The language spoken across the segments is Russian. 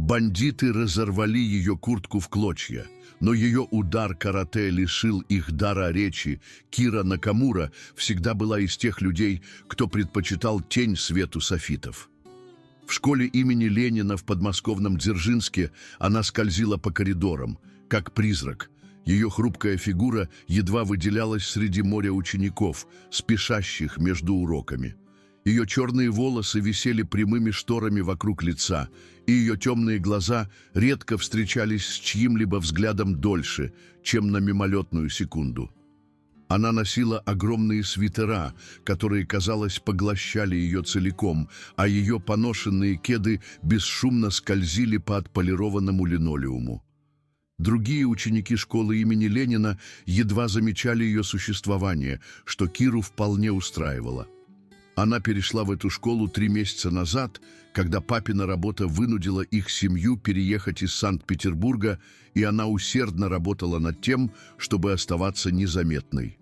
Бандиты разорвали ее куртку в клочья, но ее удар карате лишил их дара речи. Кира Накамура всегда была из тех людей, кто предпочитал тень свету софитов. В школе имени Ленина в подмосковном Дзержинске она скользила по коридорам, как призрак. Ее хрупкая фигура едва выделялась среди моря учеников, спешащих между уроками. Ее черные волосы висели прямыми шторами вокруг лица, и ее темные глаза редко встречались с чьим-либо взглядом дольше, чем на мимолетную секунду. Она носила огромные свитера, которые, казалось, поглощали ее целиком, а ее поношенные кеды бесшумно скользили по отполированному линолеуму. Другие ученики школы имени Ленина едва замечали ее существование, что Киру вполне устраивало. Она перешла в эту школу 3 месяца назад, когда папина работа вынудила их семью переехать из Санкт-Петербурга, и она усердно работала над тем, чтобы оставаться незаметной.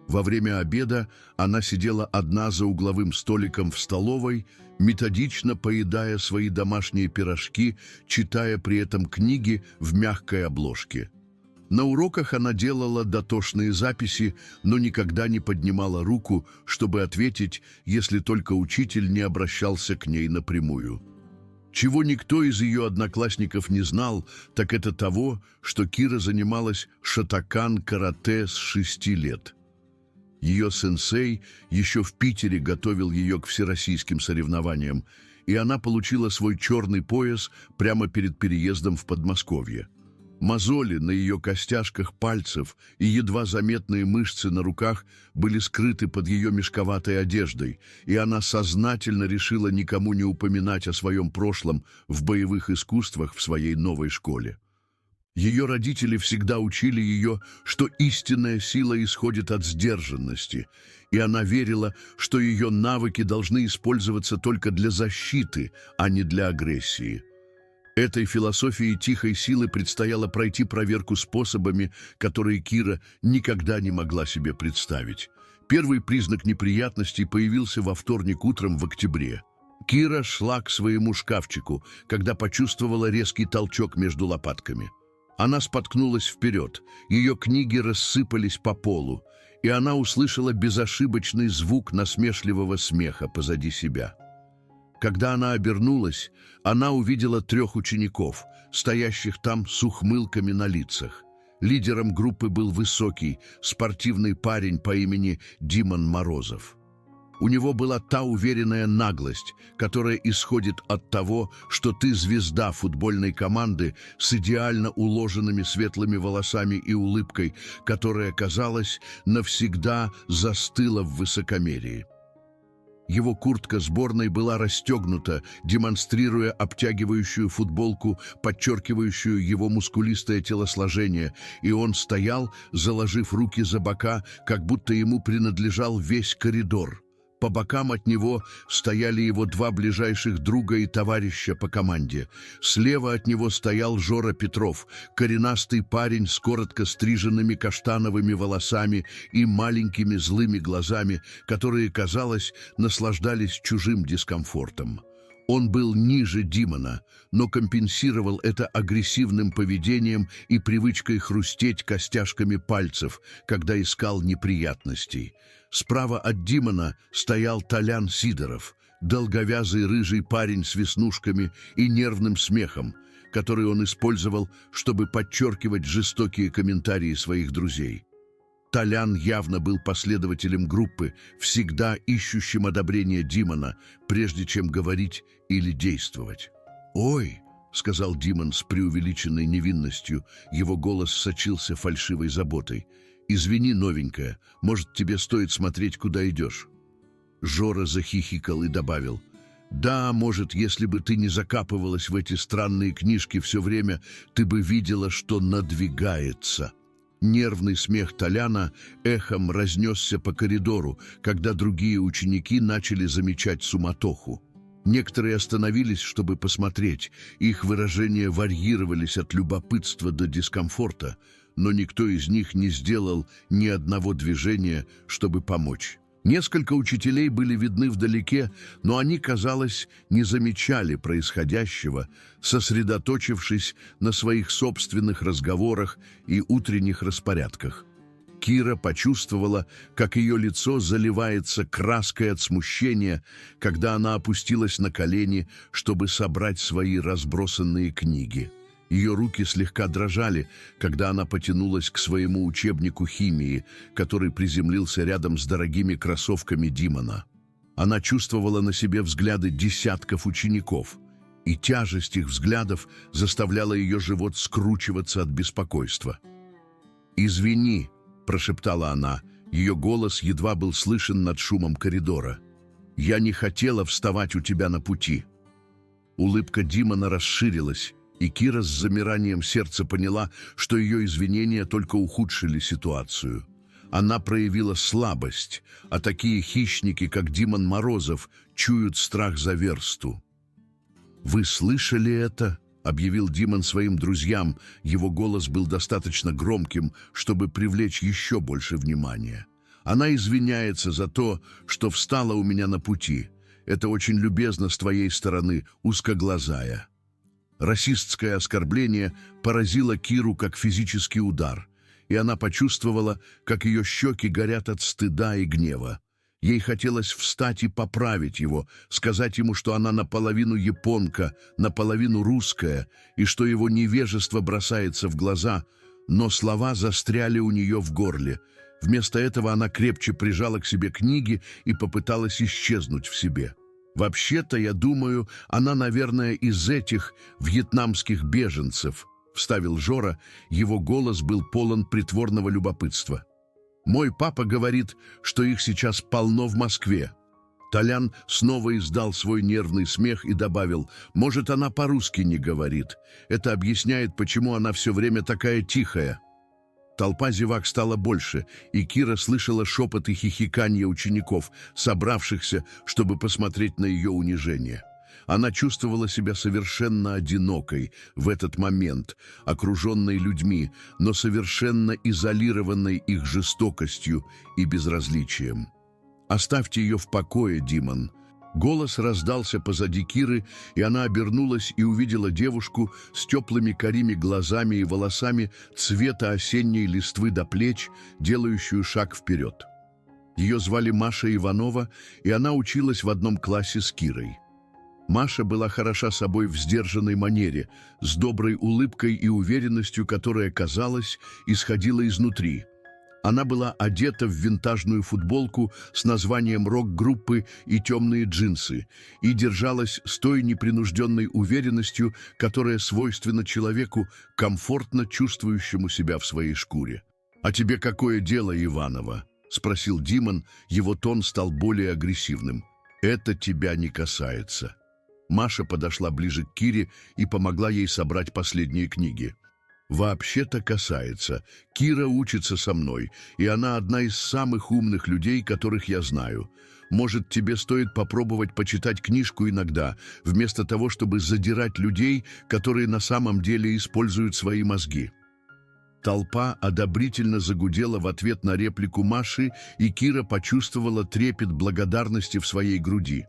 Во время обеда она сидела одна за угловым столиком в столовой, методично поедая свои домашние пирожки, читая при этом книги в мягкой обложке. На уроках она делала дотошные записи, но никогда не поднимала руку, чтобы ответить, если только учитель не обращался к ней напрямую. Чего никто из ее одноклассников не знал, так это того, что Кира занималась шотокан-карате с 6 лет. Ее сенсей еще в Питере готовил ее к всероссийским соревнованиям, и она получила свой черный пояс прямо перед переездом в Подмосковье. Мозоли на ее костяшках пальцев и едва заметные мышцы на руках были скрыты под ее мешковатой одеждой, и она сознательно решила никому не упоминать о своем прошлом в боевых искусствах в своей новой школе. Ее родители всегда учили ее, что истинная сила исходит от сдержанности, и она верила, что ее навыки должны использоваться только для защиты, а не для агрессии. Этой философии тихой силы предстояло пройти проверку способами, которые Кира никогда не могла себе представить. Первый признак неприятностей появился во вторник утром в октябре. Кира шла к своему шкафчику, когда почувствовала резкий толчок между лопатками. Она споткнулась вперед, ее книги рассыпались по полу, и она услышала безошибочный звук насмешливого смеха позади себя. Когда она обернулась, она увидела 3 учеников, стоящих там с ухмылками на лицах. Лидером группы был высокий, спортивный парень по имени Димон Морозов. У него была та уверенная наглость, которая исходит от того, что ты звезда футбольной команды с идеально уложенными светлыми волосами и улыбкой, которая, казалось, навсегда застыла в высокомерии. Его куртка сборной была расстегнута, демонстрируя обтягивающую футболку, подчеркивающую его мускулистое телосложение, и он стоял, заложив руки за бока, как будто ему принадлежал весь коридор. По бокам от него стояли его 2 ближайших друга и товарища по команде. Слева от него стоял Жора Петров, коренастый парень с коротко стриженными каштановыми волосами и маленькими злыми глазами, которые, казалось, наслаждались чужим дискомфортом. Он был ниже Димона, но компенсировал это агрессивным поведением и привычкой хрустеть костяшками пальцев, когда искал неприятностей. Справа от Димона стоял Толян Сидоров, долговязый рыжий парень с веснушками и нервным смехом, который он использовал, чтобы подчеркивать жестокие комментарии своих друзей. Толян явно был последователем группы, всегда ищущим одобрения Димона, прежде чем говорить или действовать. «Ой!» — сказал Димон с преувеличенной невинностью, его голос сочился фальшивой заботой. «Извини, новенькая, может, тебе стоит смотреть, куда идешь?» Жора захихикал и добавил: «Да, может, если бы ты не закапывалась в эти странные книжки все время, ты бы видела, что надвигается». Нервный смех Толяна эхом разнесся по коридору, когда другие ученики начали замечать суматоху. Некоторые остановились, чтобы посмотреть, их выражения варьировались от любопытства до дискомфорта, но никто из них не сделал ни одного движения, чтобы помочь. Несколько учителей были видны вдалеке, но они, казалось, не замечали происходящего, сосредоточившись на своих собственных разговорах и утренних распорядках. Кира почувствовала, как ее лицо заливается краской от смущения, когда она опустилась на колени, чтобы собрать свои разбросанные книги. Ее руки слегка дрожали, когда она потянулась к своему учебнику химии, который приземлился рядом с дорогими кроссовками Димона. Она чувствовала на себе взгляды десятков учеников, и тяжесть их взглядов заставляла ее живот скручиваться от беспокойства. «Извини», — прошептала она, ее голос едва был слышен над шумом коридора. «Я не хотела вставать у тебя на пути». Улыбка Димона расширилась, и Кира с замиранием сердца поняла, что ее извинения только ухудшили ситуацию. Она проявила слабость, а такие хищники, как Димон Морозов, чуют страх за версту. «Вы слышали это?» — объявил Димон своим друзьям. Его голос был достаточно громким, чтобы привлечь еще больше внимания. «Она извиняется за то, что встала у меня на пути. Это очень любезно с твоей стороны, узкоглазая». Расистское оскорбление поразило Киру как физический удар, и она почувствовала, как ее щеки горят от стыда и гнева. Ей хотелось встать и поправить его, сказать ему, что она наполовину японка, наполовину русская, и что его невежество бросается в глаза, но слова застряли у нее в горле. Вместо этого она крепче прижала к себе книги и попыталась исчезнуть в себе. «Вообще-то, я думаю, она, наверное, из этих вьетнамских беженцев», — вставил Жора, его голос был полон притворного любопытства. «Мой папа говорит, что их сейчас полно в Москве». Толян снова издал свой нервный смех и добавил: «Может, она по-русски не говорит. Это объясняет, почему она все время такая тихая». Толпа зевак стала больше, и Кира слышала шепот и хихиканье учеников, собравшихся, чтобы посмотреть на ее унижение. Она чувствовала себя совершенно одинокой в этот момент, окруженной людьми, но совершенно изолированной их жестокостью и безразличием. «Оставьте ее в покое, Димон». Голос раздался позади Киры, и она обернулась и увидела девушку с теплыми карими глазами и волосами цвета осенней листвы до плеч, делающую шаг вперед. Ее звали Маша Иванова, и она училась в одном классе с Кирой. Маша была хороша собой в сдержанной манере, с доброй улыбкой и уверенностью, которая, казалось, исходила изнутри. Она была одета в винтажную футболку с названием рок-группы и темные джинсы, и держалась с той непринужденной уверенностью, которая свойственна человеку, комфортно чувствующему себя в своей шкуре. «А тебе какое дело, Иванова?» — спросил Димон, его тон стал более агрессивным. «Это тебя не касается». Маша подошла ближе к Кире и помогла ей собрать последние книги. «Вообще-то касается. Кира учится со мной, и она одна из самых умных людей, которых я знаю. Может, тебе стоит попробовать почитать книжку иногда, вместо того, чтобы задирать людей, которые на самом деле используют свои мозги». Толпа одобрительно загудела в ответ на реплику Маши, и Кира почувствовала трепет благодарности в своей груди.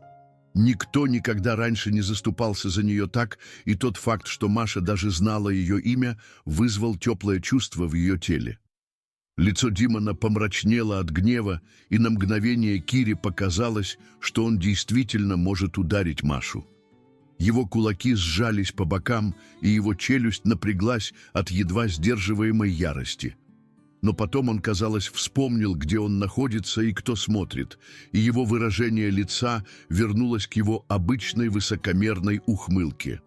Никто никогда раньше не заступался за нее так, и тот факт, что Маша даже знала ее имя, вызвал теплое чувство в ее теле. Лицо Димона помрачнело от гнева, и на мгновение Кире показалось, что он действительно может ударить Машу. Его кулаки сжались по бокам, и его челюсть напряглась от едва сдерживаемой ярости. Но потом он, казалось, вспомнил, где он находится и кто смотрит, и его выражение лица вернулось к его обычной высокомерной ухмылке.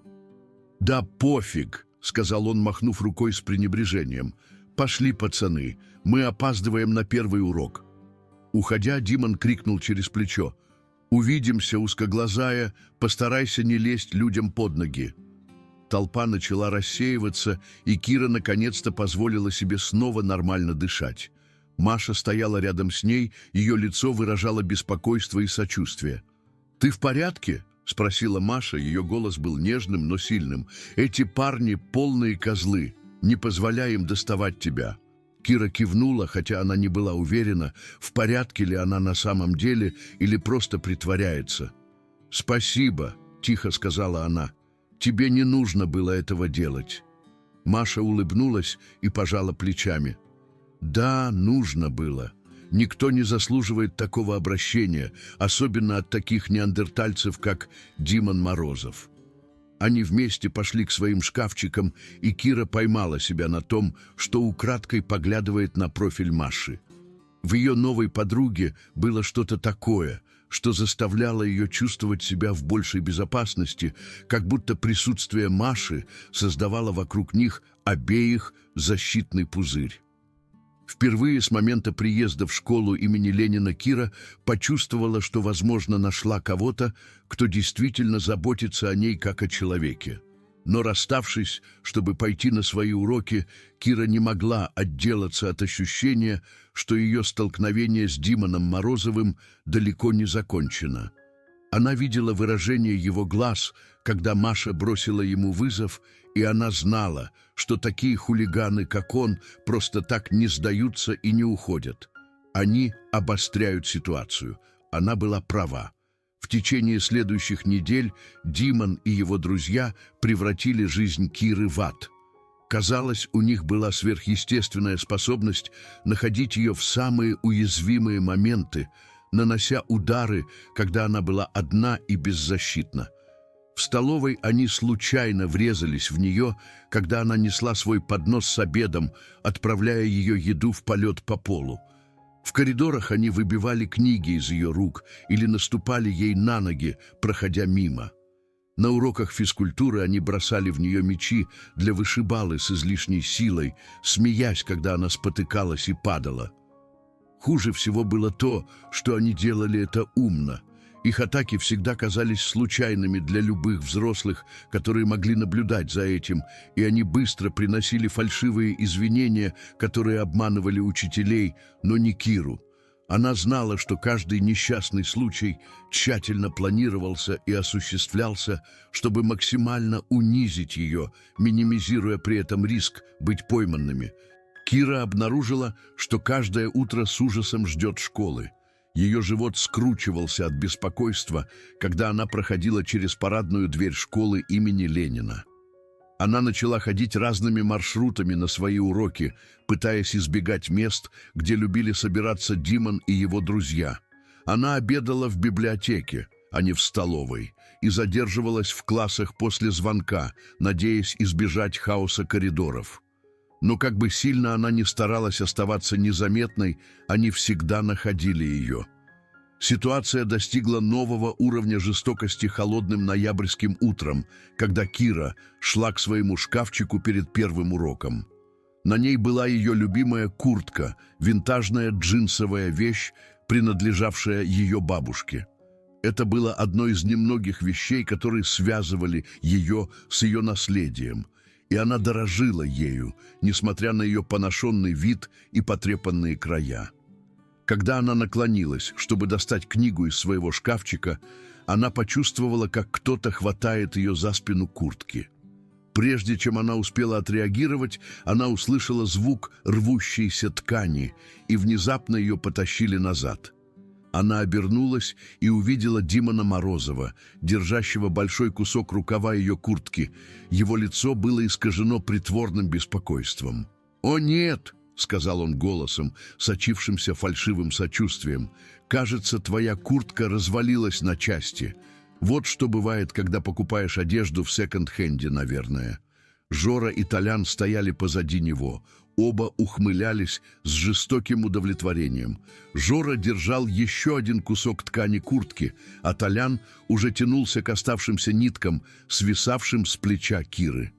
«Да пофиг», — сказал он, махнув рукой с пренебрежением. «Пошли, пацаны, мы опаздываем на первый урок». Уходя, Димон крикнул через плечо: «Увидимся, узкоглазая, постарайся не лезть людям под ноги». Толпа начала рассеиваться, и Кира наконец-то позволила себе снова нормально дышать. Маша стояла рядом с ней, ее лицо выражало беспокойство и сочувствие. «Ты в порядке?» — спросила Маша, ее голос был нежным, но сильным. «Эти парни — полные козлы, не позволяй им доставать тебя». Кира кивнула, хотя она не была уверена, в порядке ли она на самом деле или просто притворяется. «Спасибо», — тихо сказала она. «Тебе не нужно было этого делать». Маша улыбнулась и пожала плечами. «Да, нужно было. Никто не заслуживает такого обращения, особенно от таких неандертальцев, как Димон Морозов». Они вместе пошли к своим шкафчикам, и Кира поймала себя на том, что украдкой поглядывает на профиль Маши. В ее новой подруге было что-то такое, что заставляло ее чувствовать себя в большей безопасности, как будто присутствие Маши создавало вокруг них обеих защитный пузырь. Впервые с момента приезда в школу имени Ленина Кира почувствовала, что, возможно, нашла кого-то, кто действительно заботится о ней как о человеке. Но расставшись, чтобы пойти на свои уроки, Кира не могла отделаться от ощущения, что ее столкновение с Димоном Морозовым далеко не закончено. Она видела выражение его глаз, когда Маша бросила ему вызов, и она знала, что такие хулиганы, как он, просто так не сдаются и не уходят. Они обостряют ситуацию. Она была права. В течение следующих недель Димон и его друзья превратили жизнь Киры в ад. Казалось, у них была сверхъестественная способность находить ее в самые уязвимые моменты, нанося удары, когда она была одна и беззащитна. В столовой они случайно врезались в нее, когда она несла свой поднос с обедом, отправляя ее еду в полет по полу. В коридорах они выбивали книги из ее рук или наступали ей на ноги, проходя мимо. На уроках физкультуры они бросали в нее мячи для вышибалы с излишней силой, смеясь, когда она спотыкалась и падала. Хуже всего было то, что они делали это умно. Их атаки всегда казались случайными для любых взрослых, которые могли наблюдать за этим, и они быстро приносили фальшивые извинения, которые обманывали учителей, но не Киру. Она знала, что каждый несчастный случай тщательно планировался и осуществлялся, чтобы максимально унизить ее, минимизируя при этом риск быть пойманными. Кира обнаружила, что каждое утро с ужасом ждет школы. Ее живот скручивался от беспокойства, когда она проходила через парадную дверь школы имени Ленина. Она начала ходить разными маршрутами на свои уроки, пытаясь избегать мест, где любили собираться Димон и его друзья. Она обедала в библиотеке, а не в столовой, и задерживалась в классах после звонка, надеясь избежать хаоса коридоров. Но как бы сильно она ни старалась оставаться незаметной, они всегда находили ее. Ситуация достигла нового уровня жестокости холодным ноябрьским утром, когда Кира шла к своему шкафчику перед первым уроком. На ней была ее любимая куртка, винтажная джинсовая вещь, принадлежавшая ее бабушке. Это было одной из немногих вещей, которые связывали ее с ее наследием, и она дорожила ею, несмотря на ее поношенный вид и потрепанные края. Когда она наклонилась, чтобы достать книгу из своего шкафчика, она почувствовала, как кто-то хватает ее за спину куртки. Прежде чем она успела отреагировать, она услышала звук рвущейся ткани, и внезапно ее потащили назад. Она обернулась и увидела Димона Морозова, держащего большой кусок рукава ее куртки. Его лицо было искажено притворным беспокойством. «О, нет!» — сказал он голосом, сочившимся фальшивым сочувствием. «Кажется, твоя куртка развалилась на части. Вот что бывает, когда покупаешь одежду в секонд-хенде, наверное». Жора и Толян стояли позади него. Оба ухмылялись с жестоким удовлетворением. Жора держал еще один кусок ткани куртки, а Толян уже тянулся к оставшимся ниткам, свисавшим с плеча Киры.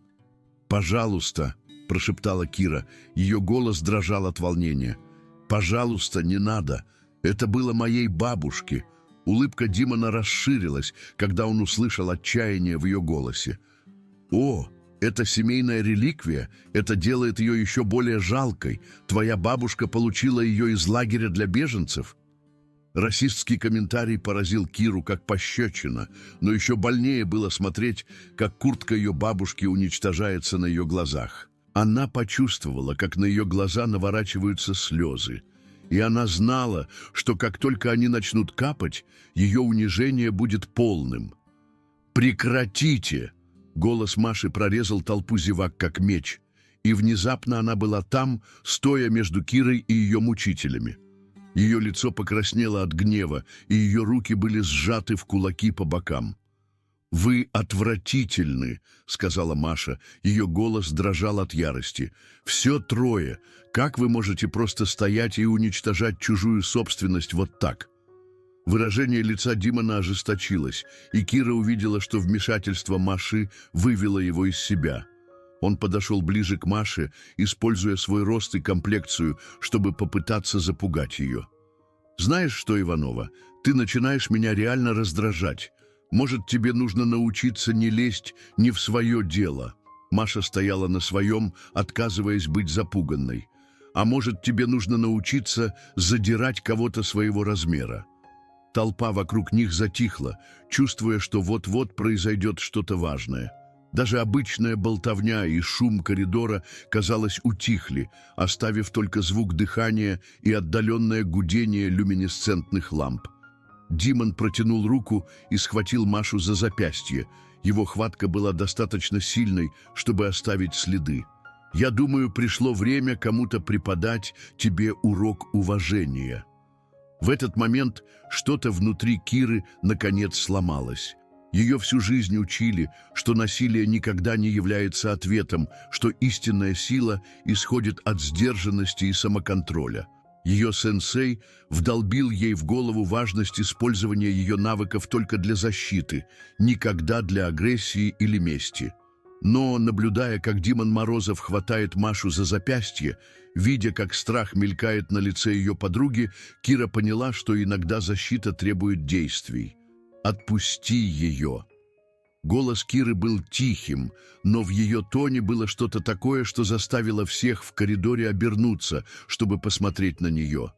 «Пожалуйста», — прошептала Кира. Ее голос дрожал от волнения. «Пожалуйста, не надо. Это было моей бабушке». Улыбка Димона расширилась, когда он услышал отчаяние в ее голосе. «О, это семейная реликвия, это делает ее еще более жалкой. Твоя бабушка получила ее из лагеря для беженцев». Расистский комментарий поразил Киру как пощечина, но еще больнее было смотреть, как куртка ее бабушки уничтожается на ее глазах. Она почувствовала, как на ее глаза наворачиваются слезы. И она знала, что как только они начнут капать, ее унижение будет полным. «Прекратите!» Голос Маши прорезал толпу зевак, как меч. И внезапно она была там, стоя между Кирой и ее мучителями. Ее лицо покраснело от гнева, и ее руки были сжаты в кулаки по бокам. «Вы отвратительны», — сказала Маша. Ее голос дрожал от ярости. «Все трое. Как вы можете просто стоять и уничтожать чужую собственность вот так?» Выражение лица Димона ожесточилось, и Кира увидела, что вмешательство Маши вывело его из себя. Он подошел ближе к Маше, используя свой рост и комплекцию, чтобы попытаться запугать ее. «Знаешь что, Иванова, ты начинаешь меня реально раздражать. Может, тебе нужно научиться не лезть не в свое дело». Маша стояла на своем, отказываясь быть запуганной. «А может, тебе нужно научиться задирать кого-то своего размера». Толпа вокруг них затихла, чувствуя, что вот-вот произойдет что-то важное. Даже обычная болтовня и шум коридора, казалось, утихли, оставив только звук дыхания и отдаленное гудение люминесцентных ламп. Димон протянул руку и схватил Машу за запястье. Его хватка была достаточно сильной, чтобы оставить следы. «Я думаю, пришло время кому-то преподать тебе урок уважения». В этот момент что-то внутри Киры наконец сломалось. Ее всю жизнь учили, что насилие никогда не является ответом, что истинная сила исходит от сдержанности и самоконтроля. Ее сенсей вдолбил ей в голову важность использования ее навыков только для защиты, никогда для агрессии или мести. Но, наблюдая, как Димон Морозов хватает Машу за запястье, видя, как страх мелькает на лице ее подруги, Кира поняла, что иногда защита требует действий. «Отпусти ее!» Голос Киры был тихим, но в ее тоне было что-то такое, что заставило всех в коридоре обернуться, чтобы посмотреть на нее.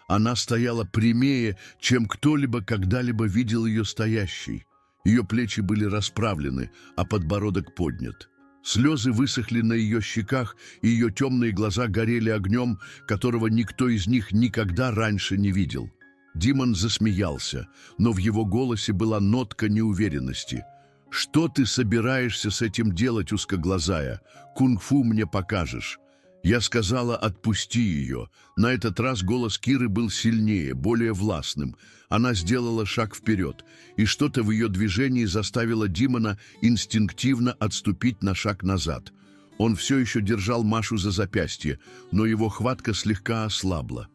Она стояла прямее, чем кто-либо когда-либо видел ее стоящей. Ее плечи были расправлены, а подбородок поднят. Слезы высохли на ее щеках, и ее темные глаза горели огнем, которого никто из них никогда раньше не видел. Димон засмеялся, но в его голосе была нотка неуверенности. «Что ты собираешься с этим делать, узкоглазая? Кунг-фу мне покажешь». Я сказала: «Отпусти ее». На этот раз голос Киры был сильнее, более властным. Она сделала шаг вперед, и что-то в ее движении заставило Димона инстинктивно отступить на шаг назад. Он все еще держал Машу за запястье, но его хватка слегка ослабла.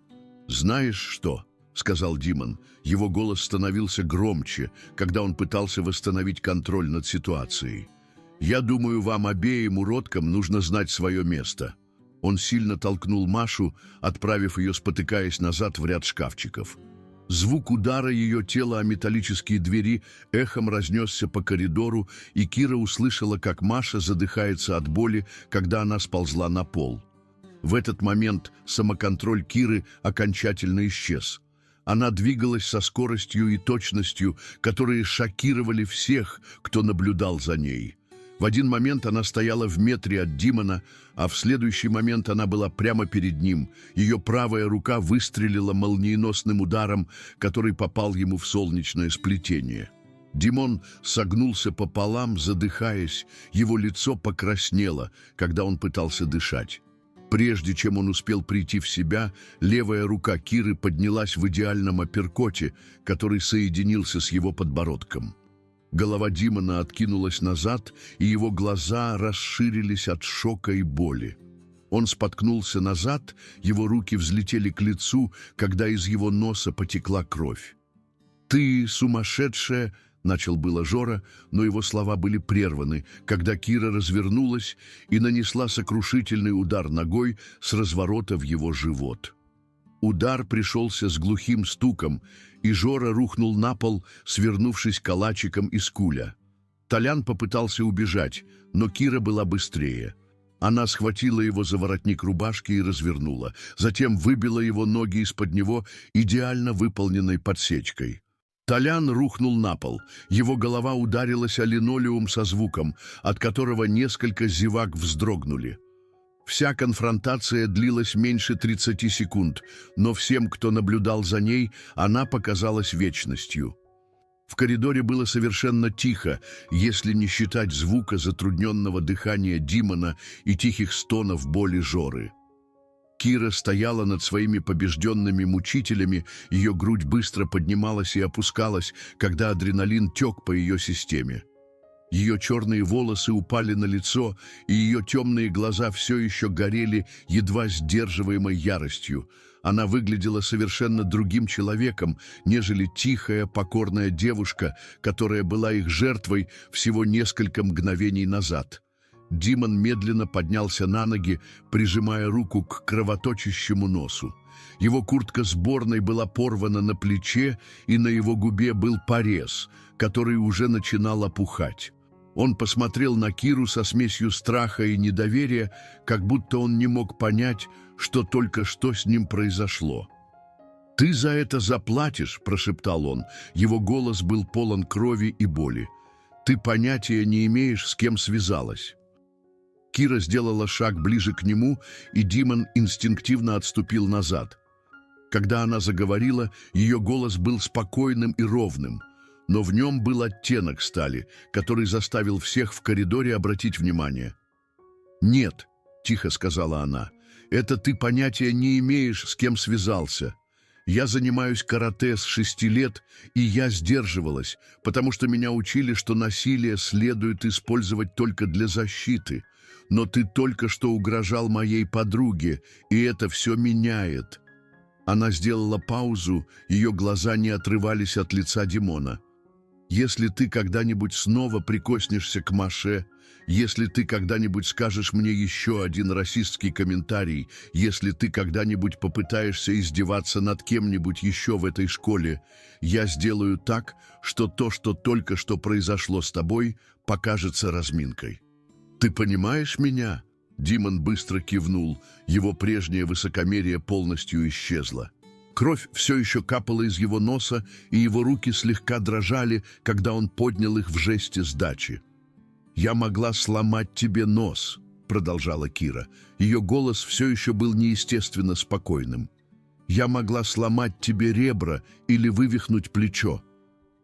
«Знаешь что?» — сказал Димон. Его голос становился громче, когда он пытался восстановить контроль над ситуацией. «Я думаю, вам обеим уродкам нужно знать свое место». Он сильно толкнул Машу, отправив ее, спотыкаясь, назад в ряд шкафчиков. Звук удара ее тела о металлические двери эхом разнесся по коридору, и Кира услышала, как Маша задыхается от боли, когда она сползла на пол. В этот момент самоконтроль Киры окончательно исчез. Она двигалась со скоростью и точностью, которые шокировали всех, кто наблюдал за ней. В один момент она стояла в метре от Димона, а в следующий момент она была прямо перед ним. Ее правая рука выстрелила молниеносным ударом, который попал ему в солнечное сплетение. Димон согнулся пополам, задыхаясь, его лицо покраснело, когда он пытался дышать. Прежде чем он успел прийти в себя, левая рука Киры поднялась в идеальном апперкоте, который соединился с его подбородком. Голова Димона откинулась назад, и его глаза расширились от шока и боли. Он споткнулся назад, его руки взлетели к лицу, когда из его носа потекла кровь. «Ты сумасшедшая!» — начал было Жора, но его слова были прерваны, когда Кира развернулась и нанесла сокрушительный удар ногой с разворота в его живот. Удар пришелся с глухим стуком, и Жора рухнул на пол, свернувшись калачиком из куля. Толян попытался убежать, но Кира была быстрее. Она схватила его за воротник рубашки и развернула, затем выбила его ноги из-под него идеально выполненной подсечкой. Толян рухнул на пол, его голова ударилась о линолеум со звуком, от которого несколько зевак вздрогнули. Вся конфронтация длилась меньше 30 секунд, но всем, кто наблюдал за ней, она показалась вечностью. В коридоре было совершенно тихо, если не считать звука затрудненного дыхания Димона и тихих стонов боли Жоры. Кира стояла над своими побежденными мучителями, ее грудь быстро поднималась и опускалась, когда адреналин тек по ее системе. Ее черные волосы упали на лицо, и ее темные глаза все еще горели едва сдерживаемой яростью. Она выглядела совершенно другим человеком, нежели тихая, покорная девушка, которая была их жертвой всего несколько мгновений назад. Димон медленно поднялся на ноги, прижимая руку к кровоточащему носу. Его куртка сборной была порвана на плече, и на его губе был порез, который уже начинал опухать. Он посмотрел на Киру со смесью страха и недоверия, как будто он не мог понять, что только что с ним произошло. «Ты за это заплатишь», — прошептал он. Его голос был полон крови и боли. «Ты понятия не имеешь, с кем связалась». Кира сделала шаг ближе к нему, и Димон инстинктивно отступил назад. Когда она заговорила, ее голос был спокойным и ровным, но в нем был оттенок стали, который заставил всех в коридоре обратить внимание. «Нет», — тихо сказала она, — «это ты понятия не имеешь, с кем связался. Я занимаюсь карате с 6 лет, и я сдерживалась, потому что меня учили, что насилие следует использовать только для защиты. Но ты только что угрожал моей подруге, и это все меняет». Она сделала паузу, ее глаза не отрывались от лица Димона. «Если ты когда-нибудь снова прикоснешься к Маше, если ты когда-нибудь скажешь мне еще один расистский комментарий, если ты когда-нибудь попытаешься издеваться над кем-нибудь еще в этой школе, я сделаю так, что то, что только что произошло с тобой, покажется разминкой. Ты понимаешь меня?» Димон быстро кивнул, его прежнее высокомерие полностью исчезло. Кровь все еще капала из его носа, и его руки слегка дрожали, когда он поднял их в жесте сдачи. «Я могла сломать тебе нос», — продолжала Кира. Ее голос все еще был неестественно спокойным. «Я могла сломать тебе ребра или вывихнуть плечо.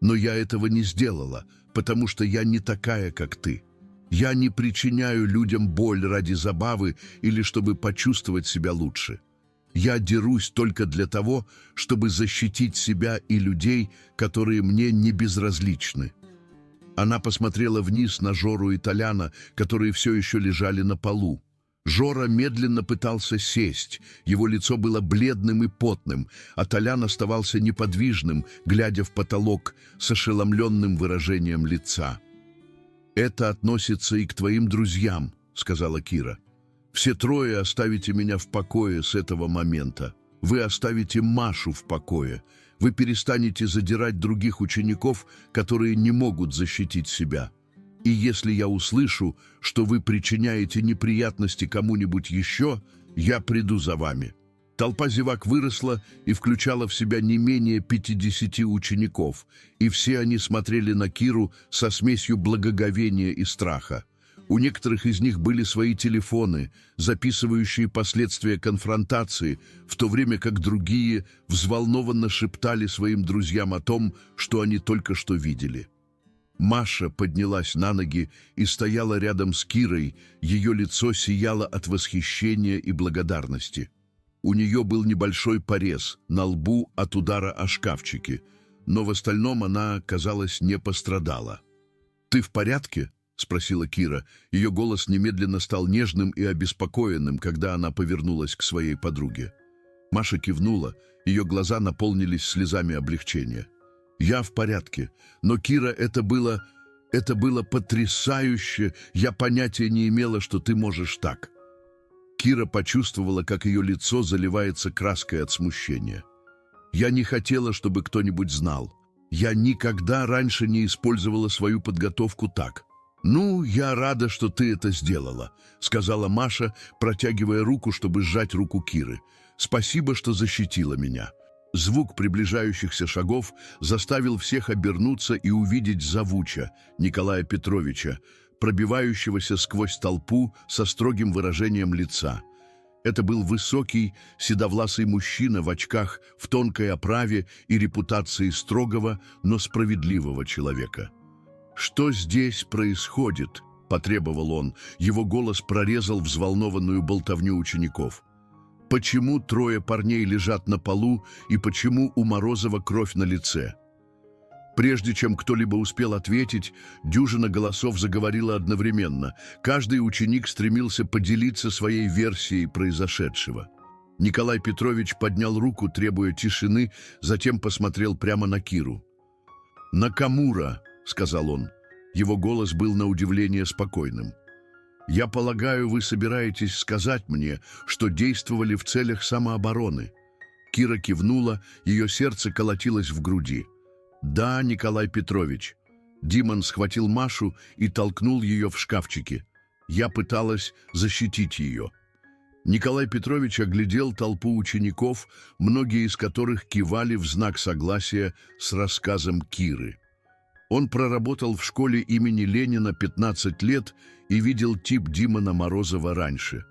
Но я этого не сделала, потому что я не такая, как ты. Я не причиняю людям боль ради забавы или чтобы почувствовать себя лучше. Я дерусь только для того, чтобы защитить себя и людей, которые мне не безразличны». Она посмотрела вниз на Жору и Толяна, которые все еще лежали на полу. Жора медленно пытался сесть, его лицо было бледным и потным, а Толян оставался неподвижным, глядя в потолок с ошеломленным выражением лица. «Это относится и к твоим друзьям», — сказала Кира. «Все трое оставите меня в покое с этого момента. Вы оставите Машу в покое. Вы перестанете задирать других учеников, которые не могут защитить себя. И если я услышу, что вы причиняете неприятности кому-нибудь еще, я приду за вами». Толпа зевак выросла и включала в себя не менее 50 учеников, и все они смотрели на Киру со смесью благоговения и страха. У некоторых из них были свои телефоны, записывающие последствия конфронтации, в то время как другие взволнованно шептали своим друзьям о том, что они только что видели. Маша поднялась на ноги и стояла рядом с Кирой, ее лицо сияло от восхищения и благодарности. У нее был небольшой порез на лбу от удара о шкафчики, но в остальном она, казалось, не пострадала. «Ты в порядке?» — спросила Кира. Ее голос немедленно стал нежным и обеспокоенным, когда она повернулась к своей подруге. Маша кивнула, ее глаза наполнились слезами облегчения. «Я в порядке, но, Кира, это было потрясающе, я понятия не имела, что ты можешь так». Кира почувствовала, как ее лицо заливается краской от смущения. «Я не хотела, чтобы кто-нибудь знал. Я никогда раньше не использовала свою подготовку так». «Ну, я рада, что ты это сделала», — сказала Маша, протягивая руку, чтобы сжать руку Киры. «Спасибо, что защитила меня». Звук приближающихся шагов заставил всех обернуться и увидеть завуча, Николая Петровича, пробивающегося сквозь толпу со строгим выражением лица. Это был высокий, седовласый мужчина в очках, в тонкой оправе и репутации строгого, но справедливого человека. «Что здесь происходит?» – потребовал он. Его голос прорезал взволнованную болтовню учеников. «Почему трое парней лежат на полу и почему у Морозова кровь на лице?» Прежде чем кто-либо успел ответить, дюжина голосов заговорила одновременно. Каждый ученик стремился поделиться своей версией произошедшего. Николай Петрович поднял руку, требуя тишины, затем посмотрел прямо на Киру. «Накамура», — сказал он. Его голос был на удивление спокойным. «Я полагаю, вы собираетесь сказать мне, что действовали в целях самообороны?» Кира кивнула, ее сердце колотилось в груди. «Да, Николай Петрович». Димон схватил Машу и толкнул ее в шкафчике. Я пыталась защитить ее. Николай Петрович оглядел толпу учеников, многие из которых кивали в знак согласия с рассказом Киры. Он проработал в школе имени Ленина 15 лет и видел тип Димона Морозова раньше.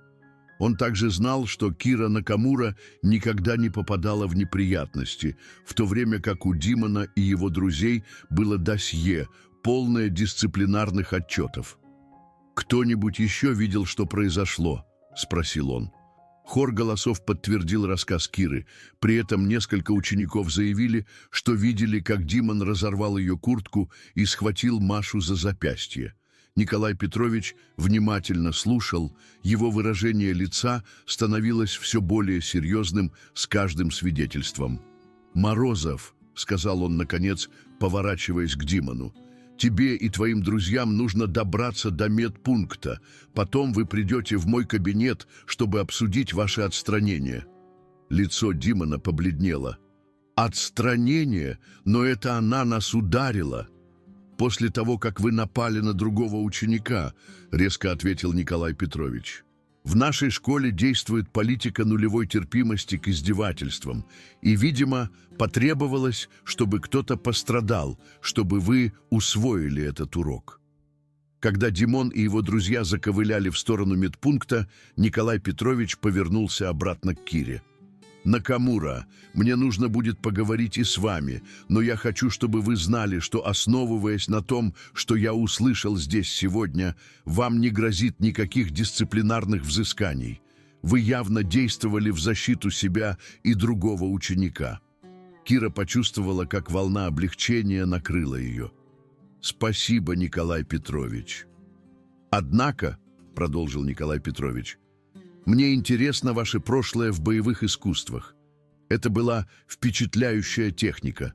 Он также знал, что Кира Накамура никогда не попадала в неприятности, в то время как у Димона и его друзей было досье, полное дисциплинарных отчетов. «Кто-нибудь еще видел, что произошло?» – спросил он. Хор голосов подтвердил рассказ Киры. При этом несколько учеников заявили, что видели, как Димон разорвал ее куртку и схватил Машу за запястье. Николай Петрович внимательно слушал, его выражение лица становилось все более серьезным с каждым свидетельством. «Морозов», — сказал он наконец, поворачиваясь к Димону, — «тебе и твоим друзьям нужно добраться до медпункта. Потом вы придете в мой кабинет, чтобы обсудить ваше отстранение». Лицо Димона побледнело. «Отстранение? Но это она нас ударила!» «После того, как вы напали на другого ученика», — резко ответил Николай Петрович. «В нашей школе действует политика нулевой терпимости к издевательствам, и, видимо, потребовалось, чтобы кто-то пострадал, чтобы вы усвоили этот урок». Когда Димон и его друзья заковыляли в сторону медпункта, Николай Петрович повернулся обратно к Кире. «Накамура, мне нужно будет поговорить и с вами, но я хочу, чтобы вы знали, что, основываясь на том, что я услышал здесь сегодня, вам не грозит никаких дисциплинарных взысканий. Вы явно действовали в защиту себя и другого ученика». Кира почувствовала, как волна облегчения накрыла ее. «Спасибо, Николай Петрович». «Однако», — продолжил Николай Петрович, — «мне интересно ваше прошлое в боевых искусствах. Это была впечатляющая техника».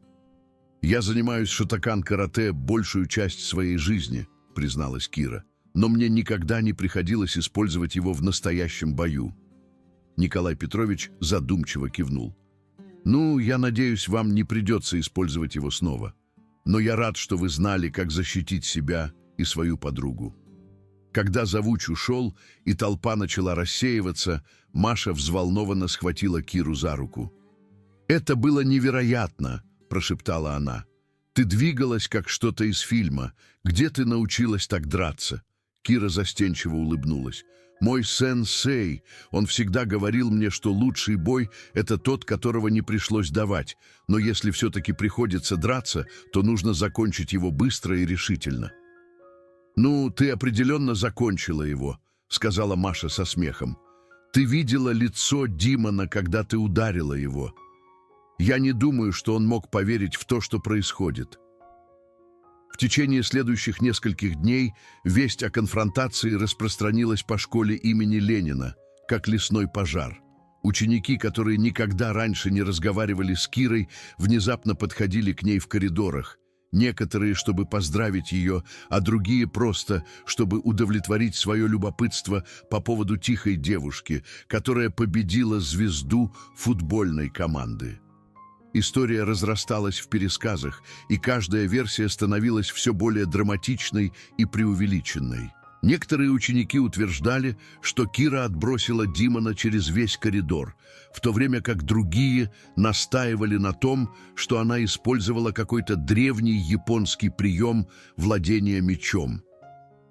«Я занимаюсь шотокан-карате большую часть своей жизни», — призналась Кира, «но мне никогда не приходилось использовать его в настоящем бою». Николай Петрович задумчиво кивнул. «Ну, я надеюсь, вам не придется использовать его снова. Но я рад, что вы знали, как защитить себя и свою подругу». Когда Завуч ушел и толпа начала рассеиваться, Маша взволнованно схватила Киру за руку. «Это было невероятно!» – прошептала она. «Ты двигалась, как что-то из фильма. Где ты научилась так драться?» Кира застенчиво улыбнулась. «Мой сенсей, он всегда говорил мне, что лучший бой – это тот, которого не пришлось давать. Но если все-таки приходится драться, то нужно закончить его быстро и решительно». «Ну, ты определенно закончила его», — сказала Маша со смехом. «Ты видела лицо Димона, когда ты ударила его. Я не думаю, что он мог поверить в то, что происходит». В течение следующих нескольких дней весть о конфронтации распространилась по школе имени Ленина, как лесной пожар. Ученики, которые никогда раньше не разговаривали с Кирой, внезапно подходили к ней в коридорах. Некоторые, чтобы поздравить ее, а другие просто, чтобы удовлетворить свое любопытство по поводу тихой девушки, которая победила звезду футбольной команды. История разрасталась в пересказах, и каждая версия становилась все более драматичной и преувеличенной. Некоторые ученики утверждали, что Кира отбросила Димона через весь коридор, в то время как другие настаивали на том, что она использовала какой-то древний японский прием владения мечом.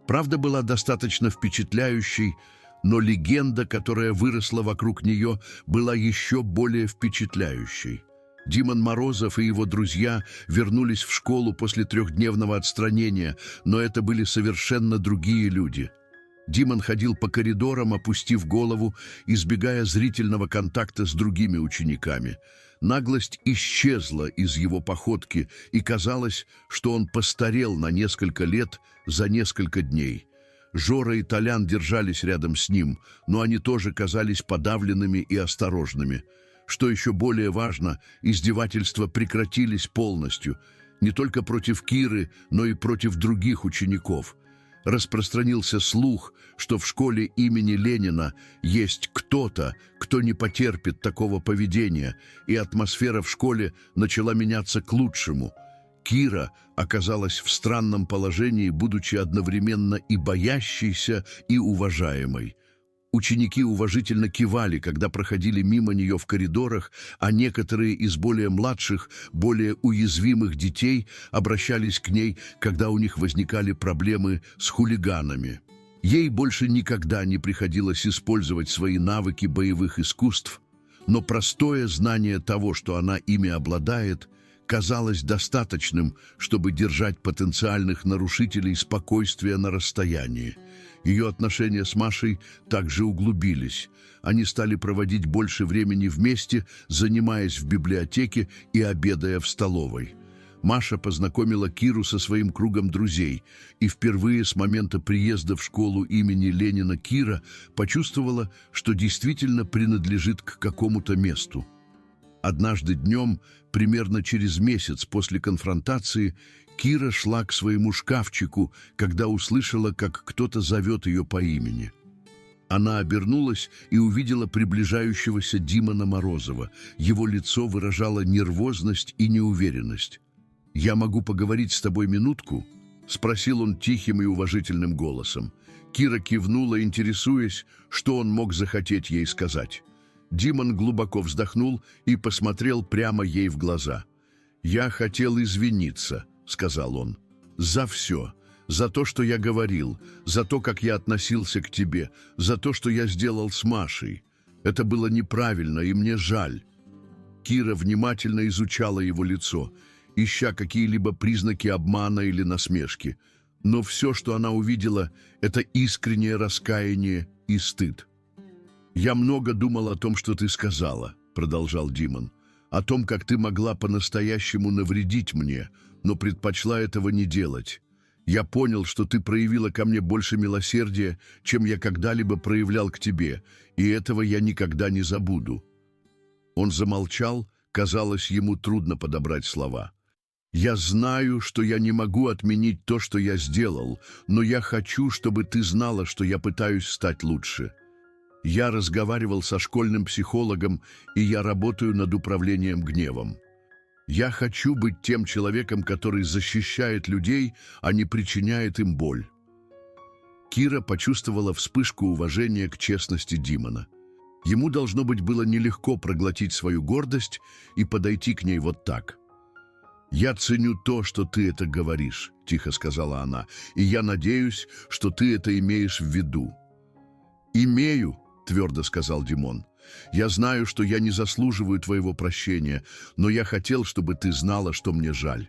Правда была достаточно впечатляющей, но легенда, которая выросла вокруг нее, была еще более впечатляющей. Димон Морозов и его друзья вернулись в школу после трехдневного отстранения, но это были совершенно другие люди. Димон ходил по коридорам, опустив голову, избегая зрительного контакта с другими учениками. Наглость исчезла из его походки, и казалось, что он постарел на несколько лет за несколько дней. Жора и Толян держались рядом с ним, но они тоже казались подавленными и осторожными. Что еще более важно, издевательства прекратились полностью, не только против Киры, но и против других учеников. Распространился слух, что в школе имени Ленина есть кто-то, кто не потерпит такого поведения, и атмосфера в школе начала меняться к лучшему. Кира оказалась в странном положении, будучи одновременно и боящейся, и уважаемой. Ученики уважительно кивали, когда проходили мимо нее в коридорах, а некоторые из более младших, более уязвимых детей обращались к ней, когда у них возникали проблемы с хулиганами. Ей больше никогда не приходилось использовать свои навыки боевых искусств, но простое знание того, что она ими обладает, казалось достаточным, чтобы держать потенциальных нарушителей спокойствия на расстоянии. Ее отношения с Машей также углубились. Они стали проводить больше времени вместе, занимаясь в библиотеке и обедая в столовой. Маша познакомила Киру со своим кругом друзей, и впервые с момента приезда в школу имени Ленина Кира почувствовала, что действительно принадлежит к какому-то месту. Однажды днем, примерно через месяц после конфронтации, Кира шла к своему шкафчику, когда услышала, как кто-то зовет ее по имени. Она обернулась и увидела приближающегося Димона Морозова. Его лицо выражало нервозность и неуверенность. «Я могу поговорить с тобой минутку?» — спросил он тихим и уважительным голосом. Кира кивнула, интересуясь, что он мог захотеть ей сказать. Димон глубоко вздохнул и посмотрел прямо ей в глаза. «Я хотел извиниться», — сказал он, — «за все, за то, что я говорил, за то, как я относился к тебе, за то, что я сделал с Машей. Это было неправильно, и мне жаль». Кира внимательно изучала его лицо, ища какие-либо признаки обмана или насмешки. Но все, что она увидела, это искреннее раскаяние и стыд. «Я много думал о том, что ты сказала», — продолжал Димон, «о том, как ты могла по-настоящему навредить мне, но предпочла этого не делать. Я понял, что ты проявила ко мне больше милосердия, чем я когда-либо проявлял к тебе, и этого я никогда не забуду». Он замолчал, казалось, ему трудно подобрать слова. «Я знаю, что я не могу отменить то, что я сделал, но я хочу, чтобы ты знала, что я пытаюсь стать лучше. Я разговаривал со школьным психологом, и я работаю над управлением гневом. Я хочу быть тем человеком, который защищает людей, а не причиняет им боль». Кира почувствовала вспышку уважения к честности Димона. Ему, должно быть, было нелегко проглотить свою гордость и подойти к ней вот так. «Я ценю то, что ты это говоришь», — тихо сказала она, «и я надеюсь, что ты это имеешь в виду». «Имею», — твердо сказал Димон. «Я знаю, что я не заслуживаю твоего прощения, но я хотел, чтобы ты знала, что мне жаль».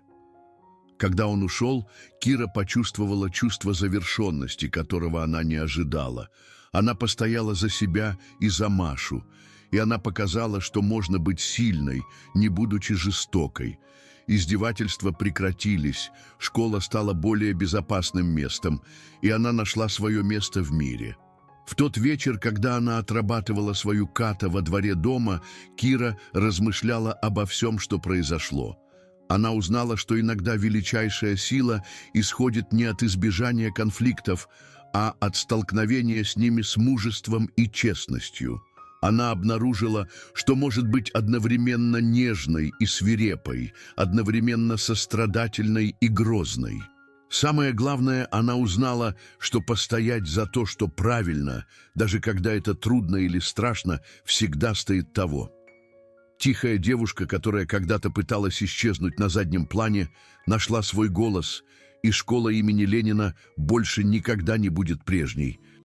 Когда он ушел, Кира почувствовала чувство завершенности, которого она не ожидала. Она постояла за себя и за Машу, и она показала, что можно быть сильной, не будучи жестокой. Издевательства прекратились, школа стала более безопасным местом, и она нашла свое место в мире. В тот вечер, когда она отрабатывала свою ката во дворе дома, Кира размышляла обо всем, что произошло. Она узнала, что иногда величайшая сила исходит не от избежания конфликтов, а от столкновения с ними с мужеством и честностью. Она обнаружила, что может быть одновременно нежной и свирепой, одновременно сострадательной и грозной. Самое главное, она узнала, что постоять за то, что правильно, даже когда это трудно или страшно, всегда стоит того. Тихая девушка, которая когда-то пыталась исчезнуть на заднем плане, нашла свой голос, и школа имени Ленина больше никогда не будет прежней.